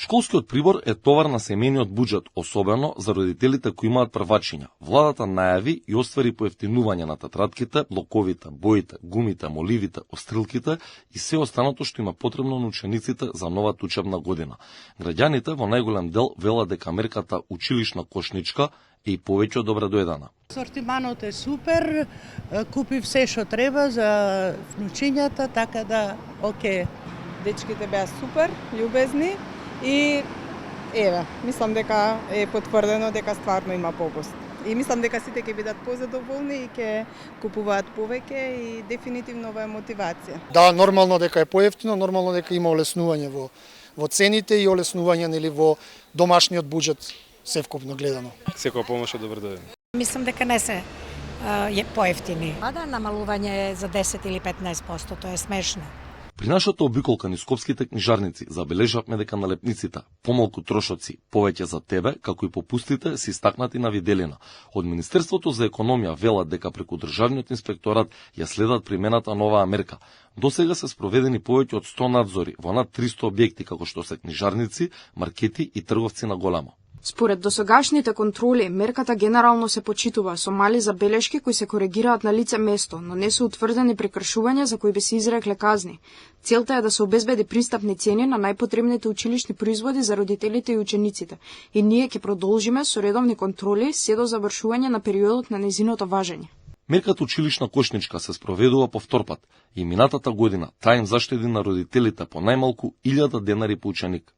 Школскиот прибор е товар на семејниот буџет, особено за родителите кои имаат првачиња. Владата најави и оствари поевтинување на тетрадките, блоковите, боите, гумите, моливите, острилките и се останато што има потребно на учениците за новата учебна година. Граѓаните во најголем дел велат дека мерката училишна кошничка е и повеќе од добре доедена. Сортиманот е супер, купив се што треба за внучињата, така да окей. Дечките беа супер, љубезни. И еве, мислам дека е потврдено дека стварно има попуст. И мислам дека сите ќе бидат позадоволни и ќе купуваат повеќе и дефинитивно ова е мотивација. Да, нормално дека е поевтино, нормално дека има олеснување во цените и олеснување нели во домашниот буџет севкупно гледано. Секоја помош е добро дојде. Мислам дека не се поевтини. Да, намалување за 10 или 15%, тоа е смешно. При нашата обиколка низ скопските книжарници забележавме дека налепниците помалку трошоци, повеќе за тебе, како и попустите се истакнати на виделина. Од Министерството за економија велат дека преку Државниот инспекторат ја следат примената на оваа мерка. Досега се спроведени повеќе од 100 надзори во над 300 објекти, како што се книжарници, маркети и трговци на големо. Според досегашните контроли, мерката генерално се почитува со мали забелешки кои се коригираат на лице место, но не се утврдени прекршувања за кои би се изрекле казни. Целта е да се обезбеди пристапни цени на најпотребните училишни производи за родителите и учениците. И ние ќе продолжиме со редовни контроли се до завршување на периодот на нејзиното важење. Мерката училишна кошничка се спроведува по втор пат и минатата година таа им заштеди на родителите по најмалку 1000 денари по ученик.